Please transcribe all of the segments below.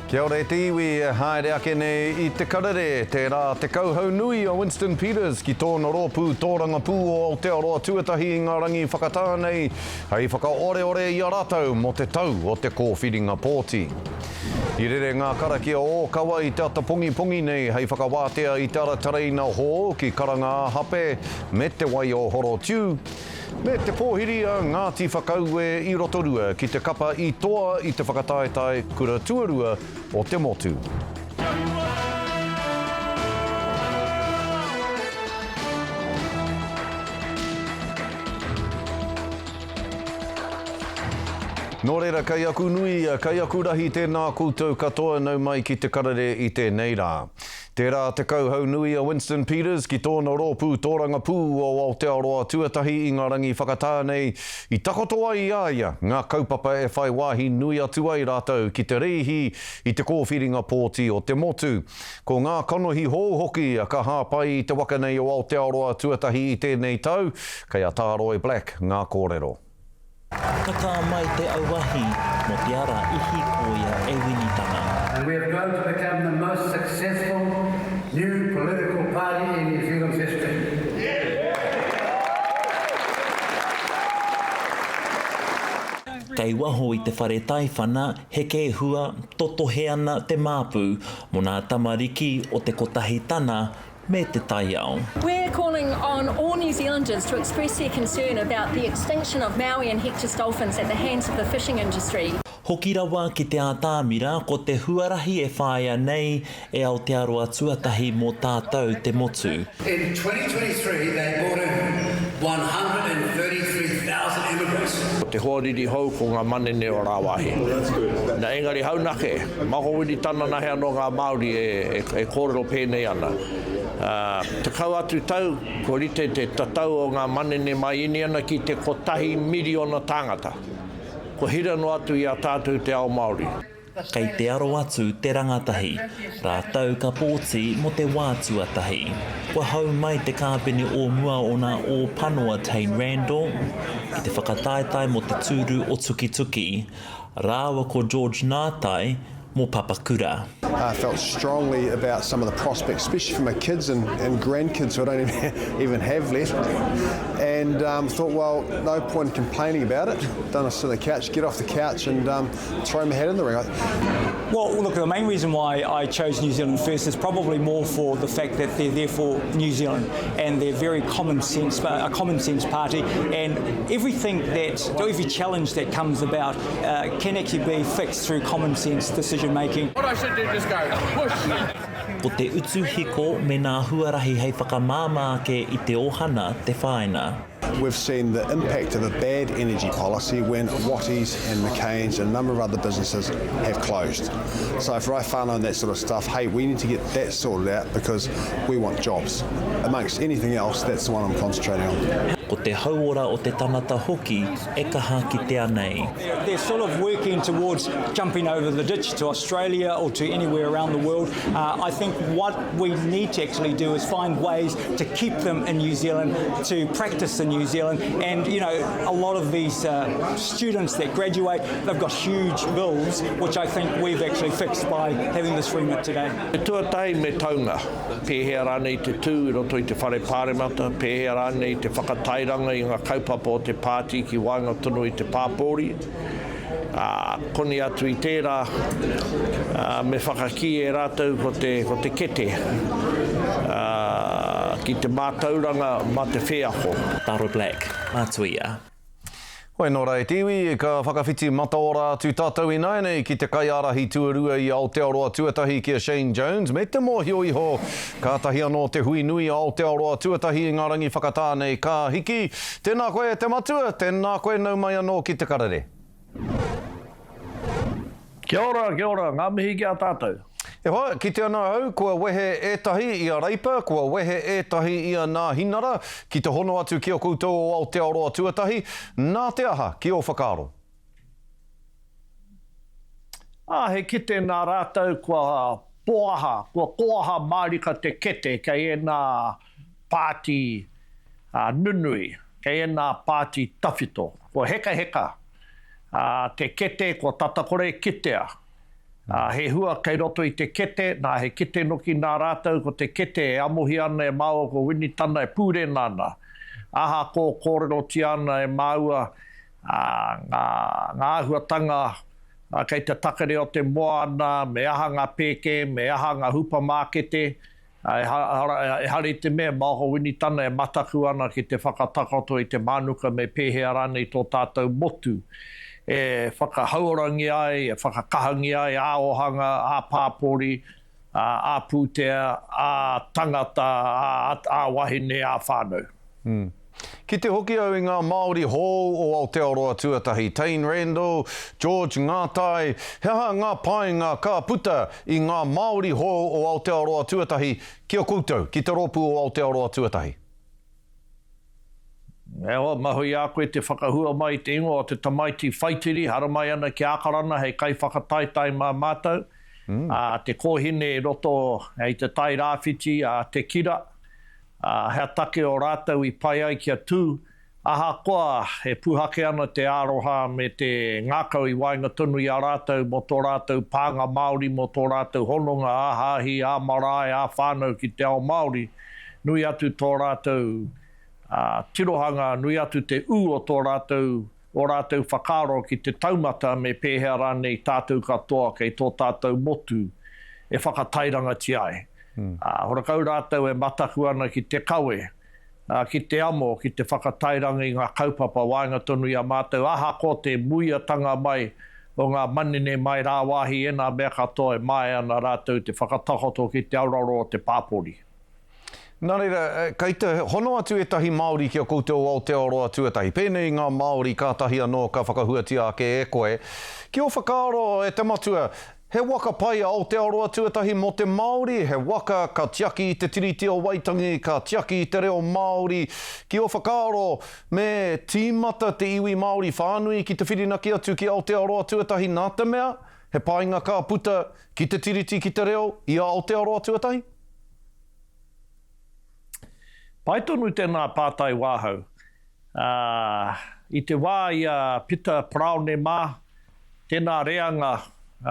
Kia ora te iwi, haere ake nei I te Karere, te rā te kauhau nui o Winston Peters ki tōna rōpū tōranga pū o Aotearoa tuatahi I ngā rangi whakatānei, hei whakaore-ore I a rātou mo te tau o te kōwhiringa pōti. I rere ngā karakia o kawa I te ata pongi nei, hei whakawātea I te ara tareina hō ki karanga hape me te wai o horo tiu. Me te pōhiria Ngāti whakaue I rotorua ki te kapa I toa I te whakataetai kura tuarua o te motu. Nō reira, kei aku nui, kei aku rahi tēnā koutou katoa nau mai ki te Karere I tēnei rā. Te rā te kauhau nui a Winston Peters ki tōna rōpū tōranga pū o Aotearoa tuatahi I ngā rangi whakatānei I takotoa I āia ngā kaupapa e whai wāhi nui atu ai rātou ki te reihi I te kōwhiringa pōti o te motu. Ko ngā kanohi hōhoki a ka hāpai I te waka nei o Aotearoa tuatahi I tēnei tau, kei a Tāroe Black ngā kōrero. Kaka mai te auahi mo te ara ihi koia e winitanga. And we have grown to become the most successful new political party in New Zealand's history. Kei waho I te whare taiwhana, heke e hua, totohe ana te māpū, mo nā tamariki o te kotahi tana, me te taiao. We're calling on all New Zealanders to express their concern about the extinction of Maui and Hector's dolphins at the hands of the fishing industry. Hoki rawa ki te ātāmira ko te huarahi e whāia nei e Aotearoa tuatahi mō tātou te motu. In 2023, they brought in 133,000 immigrants. Te hoariri hau ko ngā manene o rāwahi. Nā engari haunake, mako wini tana nahe anō ngā Māori e kōrero pēnei ana. Te kau atu tau, ko rite te tatau o ngā manene mai ini ana ki te kotahi miliona tāngata. Ko hira no atu I a tātou te ao Māori. Kei te aro atu te rangatahi, rātau ka pōti mo te wātuatahi. Kua hau mai te kāpeni o mua o nā o Panoa Tain Randall, ki te whakataetai mo te tūru o Tukituki, rāwa ko George Ngātai mo Papakura. I felt strongly about some of the prospects, especially for my kids and grandkids who I don't even have left. And thought, well, no point in complaining about it. Don't sit on the couch, get off the couch and throw my hat in the ring. Well, look, the main reason why I chose New Zealand first is probably more for the fact that they're there for New Zealand and they're very a common sense party, and every challenge that comes about can actually be fixed through common sense decision making. What I should do, just go, push! Ko te utu hiko me nā huarahi hei whakamāmāke I te ohana te whaina. We've seen the impact of a bad energy policy when Watties and McCain's and a number of other businesses have closed. So for whānau and that sort of stuff, hey, we need to get that sorted out because we want jobs. Amongst anything else, that's the one I'm concentrating on. Ko te hauora o te tanata hoki e kaha ki te Anei. They're sort of working towards jumping over the ditch to Australia or to anywhere around the world. I think what we need to actually do is find ways to keep them in New Zealand, to practice in New Zealand. And, you know, a lot of these students that graduate, they've got huge bills, which I think we've actually fixed by having this remit today. E tuatai me taunga, pēhea rānei te tū I roto I te whare pāremata, pēhea rānei te whakatairanga I ngā kaupapa o te pāti ki Wāhanga tono I te pāpōri. Koni atu I tērā, me whakaki e rātou ko te kete, ki te mātauranga ma te wheako. Tāroe Black, mātuia. Hoi nō rai tiwi, ka whakawhiti mataora atu tātou I nei ki te kaiarahi tuarua I Aotearoa tuatahi ki a Shane Jones. Me te mōhio iho, ka tahi anō te hui nui a Aotearoa tuatahi I ngā rangi whakatānei ka hiki. Tēnā koe te matua, tēnā koe nau mai anō ki te Karere. Kia ora, ngā mihi ki a tātou. E hoa, ki te ana au, kua wehe ētahi I a reipa, kua wehe ētahi I a nā hinara, ki te hono atu ki o koutou o Aotearoa tuatahi, nā te aha ki o whakaaro. He kite nā rātou kua poaha mārika te kete, kei e nā pāti nunui, kei e nā pāti tawhito, kua heka, te kete, kua tatakore kitea. He hua kei roto I te kete, nā he kete noki nā rātou, ko te kete e amuhi ana e maua ko wini tana e pūre nāna. Aha ko kōrero ti ana e maua ngā ahuatanga kei te takere o te moana, me aha ngā pēke, me aha ngā hupa mākete, e hari te mea maho wini tana e mataku ana ki te whakatakoto I te manuka me pēhea rane I tō tātou motu. E whakahaurangi ai, e whakakahangi ai, a ohanga, a pāpori, a pūtea, a tangata, a wahine, a whānau. Ki te hoki au I ngā Māori hou o Aotearoa tuatahi, Tain Randall, George Ngātai, heha ngā painga ka puta I ngā Māori hou o Aotearoa tuatahi, kia koutou, ki te ropu o Aotearoa tuatahi. Eo, mahui a koe te whakahua mai te ingo o te tamaiti whaitiri, hara mai ana ki ākarana hei kai whakataitai mā mātou. Te kōhine I roto hei te tai rāwhiti, te kira. Hea take o rātou I pai ai kia tū. Aha koa he puhake ana te aroha me te ngākau I wainga tunu I a rātou mo tō rātou pānga Māori, mo tō rātou hononga, āhahi, ā marae, ā whānau ki te ao Māori. Nui atu tō rātou tirohanga, nui atu te u o tō rātou, o rātou whakaro ki te taumata me pēhea rane I tātou katoa kei tō tātou motu e whakatairanga ti ai. Horakau rātou e mataku ana ki te kawe, ki te amo, ki te whakatairanga I ngā kaupapa wainga tonu I a mātou. Aha ko te muiatanga mai o ngā manene mai rā wāhi e nā mea katoa e mai ana rātou te whakatakoto ki te auraro o te pāpori. Nā reira, kei te hono atu e tahi Māori kia koutou o Aotearoa tuatahi. Pēnei ngā Māori kātahi anō ka whakahuatia ake e koe. Ki o whakaaro e te matua, he waka pai a Aotearoa tuatahi mo te Māori, he waka ka tiaki I te tiriti o Waitangi, ka tiaki I te reo Māori. Ki o whakaaro me tīmata te iwi Māori whānui ki te whirinaki atu ki Aotearoa tuatahi nā te mea, he painga ka puta ki te tiriti ki te reo I a Aotearoa tuatahi? Pai tonu tēnā pātai wāhau. I te wā I a pita praone mā, tēnā reanga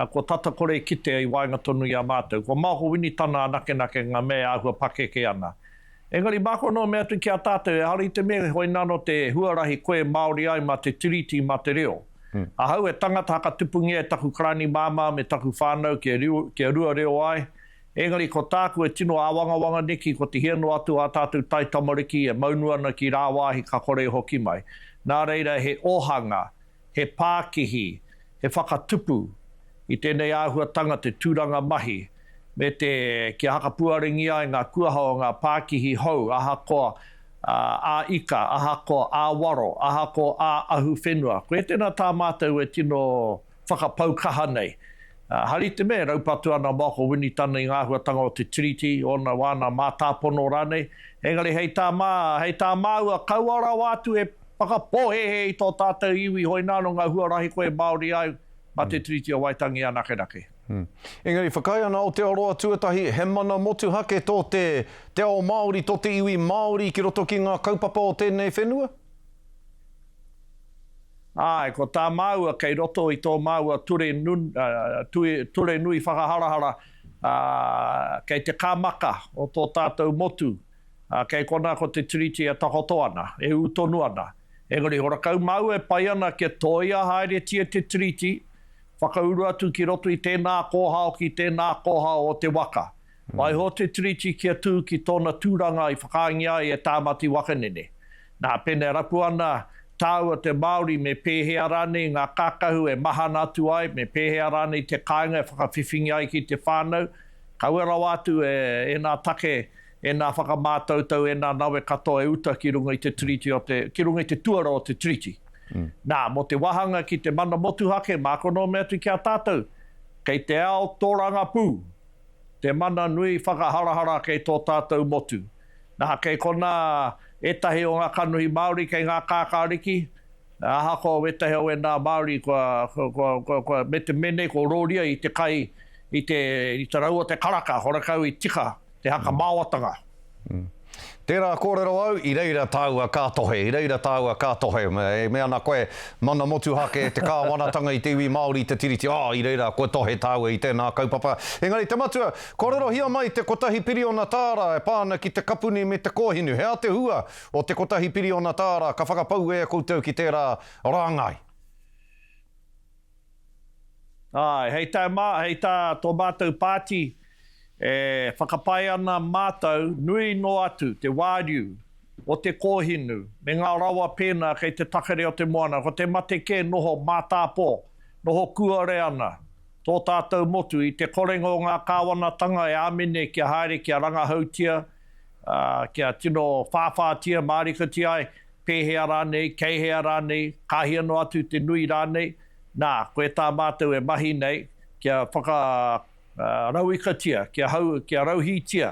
ko tata kore kite I wainga tonu I a mātou. Ko māko wini tana nake ngā mea ahua pakeke ana. Engari māko no mea tu ki a tātou, e hari te mea hoi nano te huarahi koe Māori ai ma te tiriti ma te reo. Ahau e tangata haka tupungi e taku krani māma me taku whānau ki rua reo ai. Engari ko tāku e tino āwangawanga neki ko te hieno atu a tātou tai tamariki e maunuana ki rāwāhi ka kore hoki mai. Nā reira he ohanga, he pākihi, he whakatupu I tēnei āhuatanga te tūranga mahi me te kia haka puaringi ai ngā kuahao ngā pākihi hou, aha koa a ika, aha koa a waro, aha koa a ahu whenua. Koe tēnā tā mātou e tino whakapaukaha nei. Hari te mea, raupatu ana mako wini tana I ngā huatanga o te tiriti, ona wana mātāpono rane. Engari, hei tā māua kauara wātu e whakapohehe I tō tātou iwi hoi nāno ngā huarahi koe Māori ai, ma te tiriti o Waitangi a nake. Engari, whakai ana Aotearoa tuatahi, he mana motu hake tō te ao Māori, tō te iwi Māori ki roto ki ngā kaupapa o tēnei whenua? Ai, ko tā māua kei roto I tō māua ture nui whakaharahara kei te kāmaka o tō tātou motu. Kei kona ko te tiriti e takoto ana, e utonu ana. Engari, horakau māua e pai ana ke toia haere tia te tiriti, whakauru atu ki roto I tēnā kōhao ki tēnā kōhao o te waka. Mai ho te tiriti kia tū ki tōna tūranga I whakaangi ai e tāmati wakanene. Nā pene rapu ana, tāua te Māori me pēhea rane ngā kākahu e mahana atu ai, me pēhea rane te kāinga e whakawhiwhingi ai ki te whānau. Kauera wātu e nā take, e nā whakamātautau, e nā nawe katoa e uta ki runga I te tiriti ki runga I te tuara o te tiriti. Nā, mo te wahanga ki te mana motu hake, māko no mea tu ki a tātou, kei te ao tōranga pū, te mana nui whakaharahara kei tō tātou motu. Nā, kei kona etahe o ngā kanuhi Māori kei ngā kākāriki, aha ko etahe o e nā Māori me te mene ko rōria I te kai, I te raua te karaka, horakau I tika, te haka māwatanga. Tērā kōrero au, I reira tāua kātohe, Mea nā koe, mana motu hake, te kāwanatanga I te iwi Māori, te tiriti, I reira, koe tohe tāua I tēnā kaupapa. Engari, te matua, kōrero hia mai te kotahi piri o Mataara, pāna ki te kapuni me te kōhinu. Hea te hua o te kotahi piri o Mataara, ka whakapau e koutou ki tērā rāngai. Hei tā tō mātou pāti, whakapai ana mātou nui no atu, te wāriu, o te kōhinu, me ngā rawa pēnā kei te takere o te moana, ko te mate ke noho mātāpō, noho kuare ana, tō tātou motu I te korengo o ngā kāwanatanga e āmene kia haere, kia rangahautia, kia tino whāwhātia, mārikatia ai, pēhea rānei, keihea rānei, kāhia no atu te nui rānei, nā, koe tā mātou e mahi nei, kia rauikatia, kia rauhitia,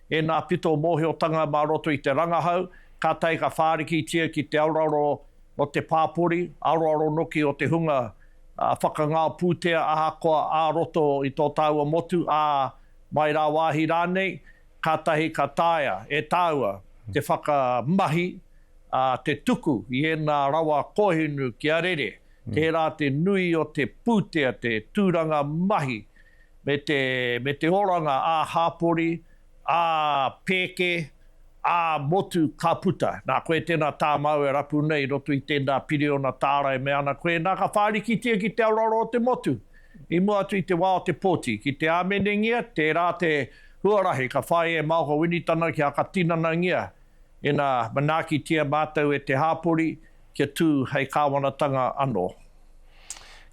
e nā pito mōhiotanga mā roto I te rangahau, ka tei ka whārikitia ki te auraro o te pāpori, auraro noki o te hunga whakangā pūtea, ahakoa ā roto I tō tāua motu, mai rā wāhi rānei, ka tahi ka tāia, e tāua, te whakamahi, te tuku, I ena rawa kōhinu ki Huarere, tērā te nui o te pūtea, te tūranga mahi, me te oranga a hāpori, a pēke, a motu ka puta. Nā koe tēnā tā mau e rapu nei, roto I tēnā piri o Mataara e mea ana koe, nā ka whārikitia ki te auraro o te motu. I mua atu I te wā o te pōti, ki te āmenengia, tērā te huarahi, ka whai e mauho winitana ki haka tinanangia. E nā manakitia mātou e te hāpori, kia tū hei kāwanatanga anō.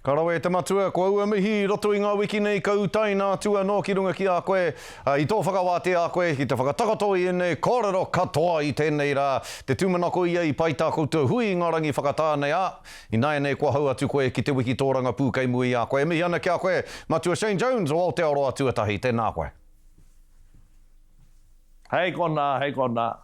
Karawe te matua, ko ua mihi roto I ngā wiki nei kautai nā tua no ki runga ki a koe, I tō whakawāte a koe, ki te whakatakato I nei, kōrero katoa I tēnei rā, te tūmanako I pai tā koutou hui ngā rangi whakatānei I nai nei kua hau atu koe ki te wiki tōranga pū kei mui a koe. Mihi ana ki a koe, matua Shane Jones o Aotearoa tuatahi, tēnā koe. Hei kona.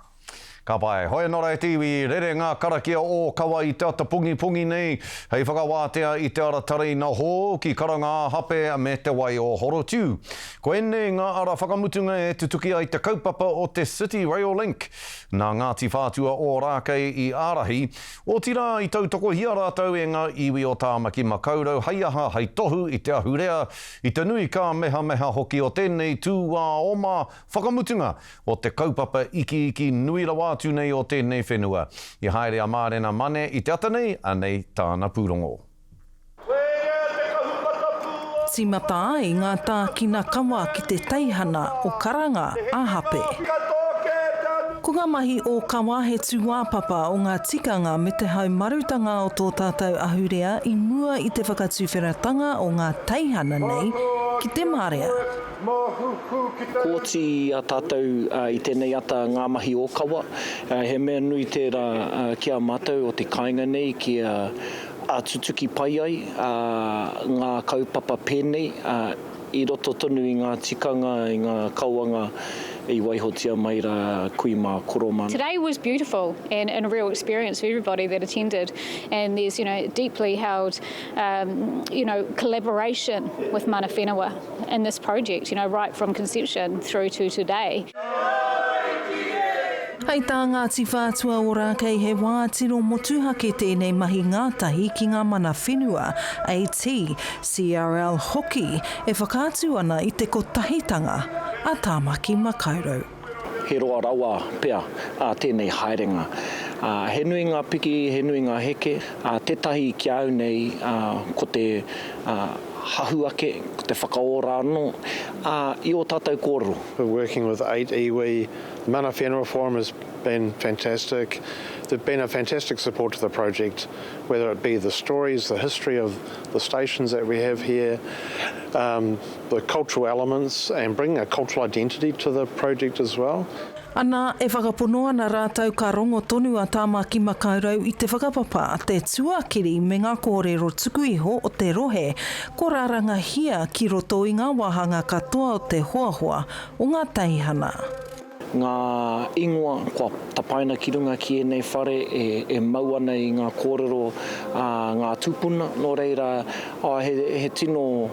Ka pai, hoi nora e tiwi, rere ngā karakia o kawa I te ata pungi nei, hei whakawātea I te ara tarina hō ki karanga hape me te wai o horotiu. Ko ene ngā ara whakamutunga e tutuki ai te kaupapa o te City Rail Link, nā Ngāti Whātua o Rākei I Ārahi, o tira I tautoko hia rātau e ngā iwi o Tāmaki Makaurau, hei aha, hei tohu I te ahurea, I te nui ka meha hoki o tēnei tūwā oma whakamutunga o te kaupapa iki nui rawa atu nei o tēnei whenua. I haere a mārena mane I te ata nei, Anei tāna pūrongo. Timata ai ngā tākina kawa ki te teihana o karanga āhape. Ko ngā mahi o kawa he tūāpapa o ngā tikanga me te haumarutanga o tō tātou ahurea I mua I te whakatūwheratanga o ngā teihana nei ki te mārea. Kōti a tātou I tēnei ata ngā mahi o kawa. He mea nui tērā kia mātou o te kāinga nei kia tutuki pai ai ngā kaupapa pēnei I roto tonu I ngā tikanga, I ngā kauanga I waihotia mai rā kui mā koromana. Today was beautiful and a real experience for everybody that attended, and there's deeply held collaboration with mana whenua in this project, right from conception through to today. Hei tā Ngāti Whātua o Rākei he wātiro motuhake tēnei mahi ngātahi ki ngā mana whenua AT, CRL hoki e whakātu ana I te kotahitanga a Tāmaki Makaurau. He roa rawa pea tēnei haerenga. He nui ngā piki, he nui ngā heke, tētahi ki au nei ko te hahuake, ko te whakaora anō, I o tātou kōrero. We're working with 8 iwi. Mana Whenua Forum has been fantastic. They've been a fantastic support to the project, whether it be the stories, the history of the stations that we have here, the cultural elements, and bringing a cultural identity to the project as well. Ana e whakapono ana rātau ka rongo tonu a Tāmaki Makaurau I te whakapapa te tuakiri me ngā kōrero tuku iho o te rohe, ko rāranga hia ki roto I ngā wāhanga katoa o te hoahua o ngā teihana. Ngā ingoa, kua tapaina ki runga ki enei whare e mau ana I ngā kōrero ngā tūpuna, no reira he tino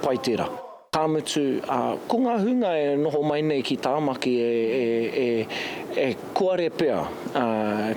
pai tērā. Kāmutu, ko ngā hunga e noho mai nei ki Tāmaki e kuare pea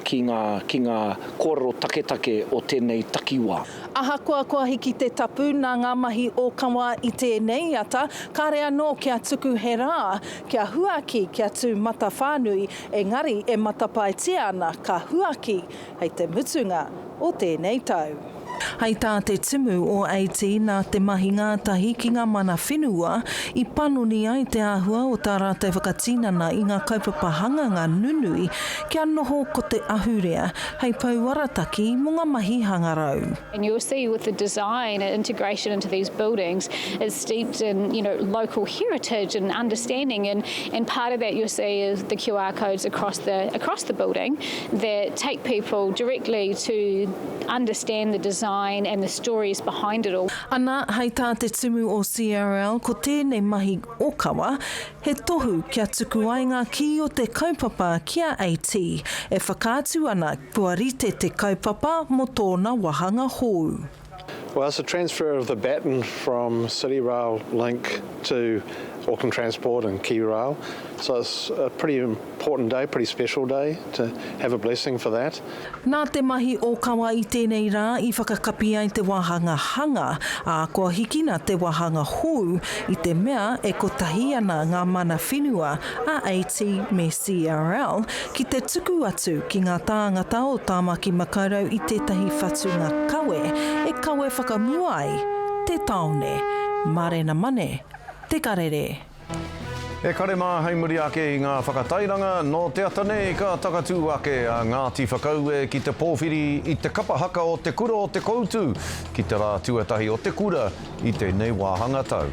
ki ngā kōrero take o tēnei takiwā. Ahakoa kua hiki te tapu nā ngā mahi o kawa I tēnei ata, kāre anō kia tuku he rā, kia huaki kia tū mata whānui, engari e Matapae ana ka huaki hei te mutunga o tēnei tau. Hei tā te timu o AT nā te mahi ngātahi ki ngā mana whenua I panoni ai te āhua o tā rātou whakatinana I ngā kaupapa hanganga nunui kia noho ko te ahurea hei pauarataki mo ngā mahi hangarau. And you'll see with the design and integration into these buildings is steeped in, local heritage and understanding, and part of that you'll see is the QR codes across the building that take people directly to understand the design and the stories behind it all. Ana, hei tā te tumu o CRL, ko tēnei mahi o kawa, he tohu kia tuku ai ngā ki o te kaupapa kia AT, e whakaatu ana kua rite te kaupapa mo tōna wahanga hou. Well, it's a transfer of the baton from City Rail Link to Auckland Transport and Key Rail. So it's a pretty important day, pretty special day to have a blessing for that. Nā te mahi o kawa I tēnei rā I whakakapi ai te wahanga hanga, a kua hiki nā te wahanga hou I te mea e kotahi ana ngā mana whenua a AT me CRL ki te tuku atu ki ngā tāngata o Tāmaki Makaurau I tētahi whatunga kawe, e kawe whakamuai, te taone, marena mane, te karere. E kare mā hei muri ake I ngā whakatairanga, no te atanei ka takatū ake a Ngāti whakaue ki te pōwhiri I te kapa haka o te Kura o Te Koutu, ki te rā tuatahi o te Kura I tēnei Wāhanga tau.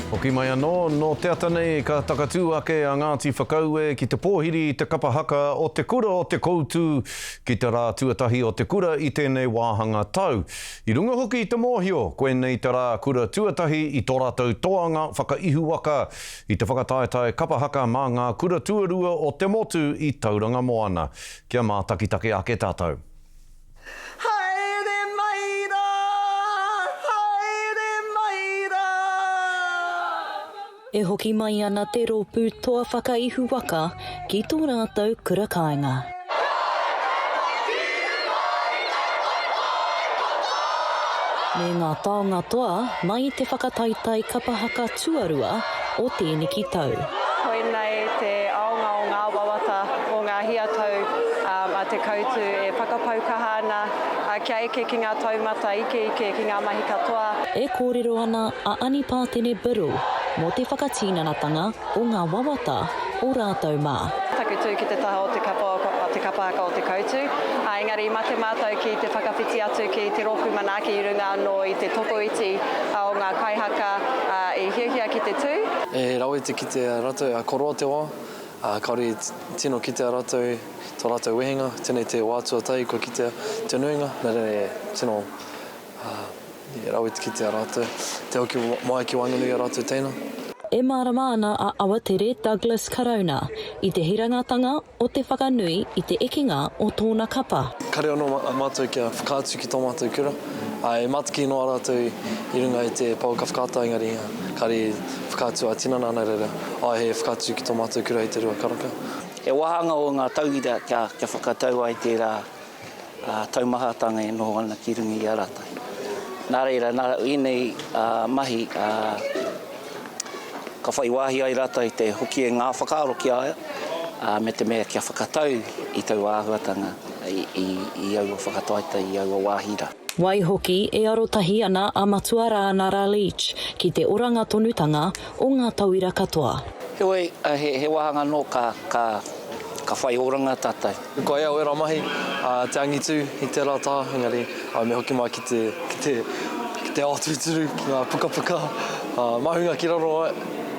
Hoki mai anō, no te atanei ka takatū ake a Ngāti whakaue ki te pōhiri I te kapa haka o te Kura o Te Koutu ki te rā tuatahi o te Kura I tēnei Wāhanga tau. I runga hoki I te mōhio, koe nei te rā Kura tuatahi I tō rātou toanga whakaihu waka I te whakataetae kapa haka mā ngā Kura tuarua o te motu I tauranga moana. Kia mā takitake ake tātou. E hoki mai ana te rōpū toa whakaihu waka ki tō rātou kura kāinga. Me ngā taonga toa mai te whakataitai kapa haka tuarua o tēnei ki tau. Koenei te aonga o ngā wawata o ngā hiatau a Te Koutu e whakapaukahana kia eke ki ngā taumata ike ki ngā mahi katoa. E kōrero ana a Ani Pātene Biru mō te whakatinanatanga o ngā wawata o rātou mā. Takutu ki te taha o te kapa haka o Te Koutu. Engari I mate mātou ki te whakawhiti atu ki te rōpū manaaki I runga anō I te tokoiti o ngā kaihaka I hiahia ki te tū. E rawete ki te rātou a koroa te wā. Kaori tino ki te rātou, tō rātou wehenga, tēnei te wātua tai ko ki te nuinga. Nere tino rawete ki te rātou, te hoki mai ki wanganui a rātou teina. E mārama ana a Awatere Douglas Karauna I te hirangatanga o te whakanui I te ekinga o tōna kapa. Kare anō mātou kia whakaatu ki tō mātou kura. E mataki no rātou I runga I te pau ka whakaata engari kare whakaatu a tinana ana reira. He whakaatu ki tō mātou kura I te rua karaka. E wahanga o ngā tauira kia whakatau ai te rā taumahatanga e noho ana ki rungi I a rātai. Nā reira, inei mahi ka whai wāhi ai rata I te hoki e ngā whakaaro ki aia me te mea kia whakatau I tau āhuatanga I au o whakataita I au o wāhira. Wai hoki e arotahi ana a Matuara Nara Leach ki te oranga tonutanga o ngā tauira katoa. Heoi, he wahanga no ka whai oranga tātai. Ko ea oera mahi, te angitu I te rata, engari me hoki mai ki te ātuturu, ki ngā pukapuka, mahunga ki raro ai.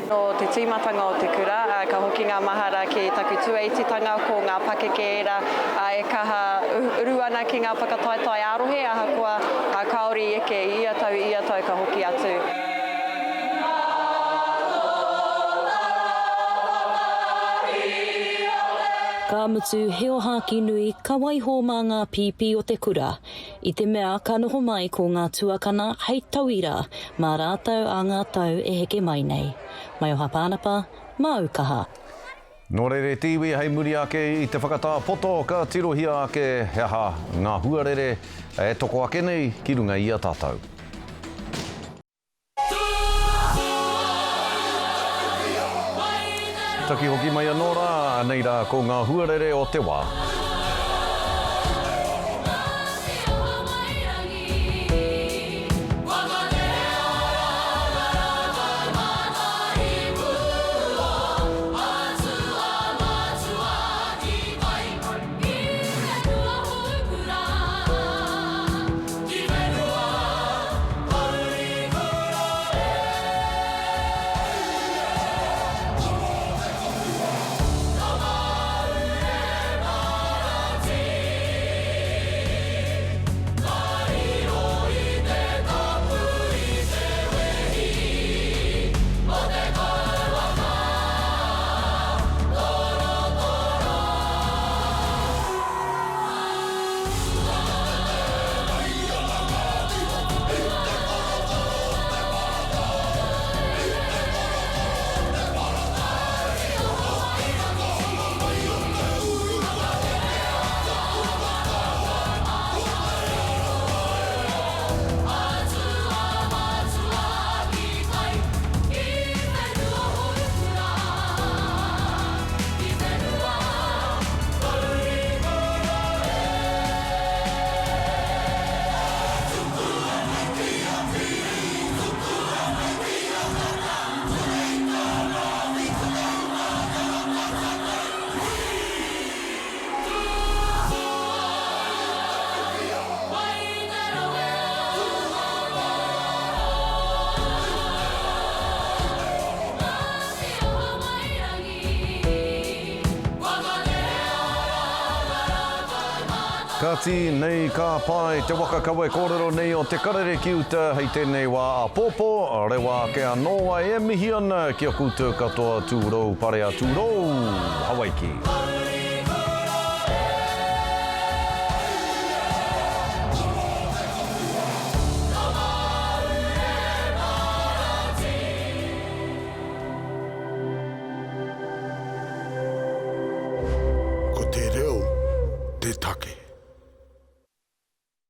No te tīmatanga o te kura, ka hoki ngā mahara ki taku tuaititanga ko ngā pakekeera, e kaha uru ana ki ngā whakataetai arohe, ahakoa kaori eke ia tau ka hoki atu. Ka kamutu heo haki nui ka waiho mā ngā pipi o te kura. I te mea ka noho mai ko ngā tuakana hei tauira mā rātau a ngā tau e heke mai nei. Mai o hapānapa, maukaha. Nō reire tiwi hei muri ake I te whakatā poto ka tirohia ake he aha ngā huarere e toko ake nei ki runga I a tātou. Taki hoki mai anō rā, nei rā ko ngā huarere o te wā. Kati nei ka pai te waka kawe kōrero nei o te Karere kiuta hei tēnei wā a pōpō, rewa ke anoa e mihi ana ki a koutu katoa tūrou parea tūrou, Hawaiki. Ko te reo, te take.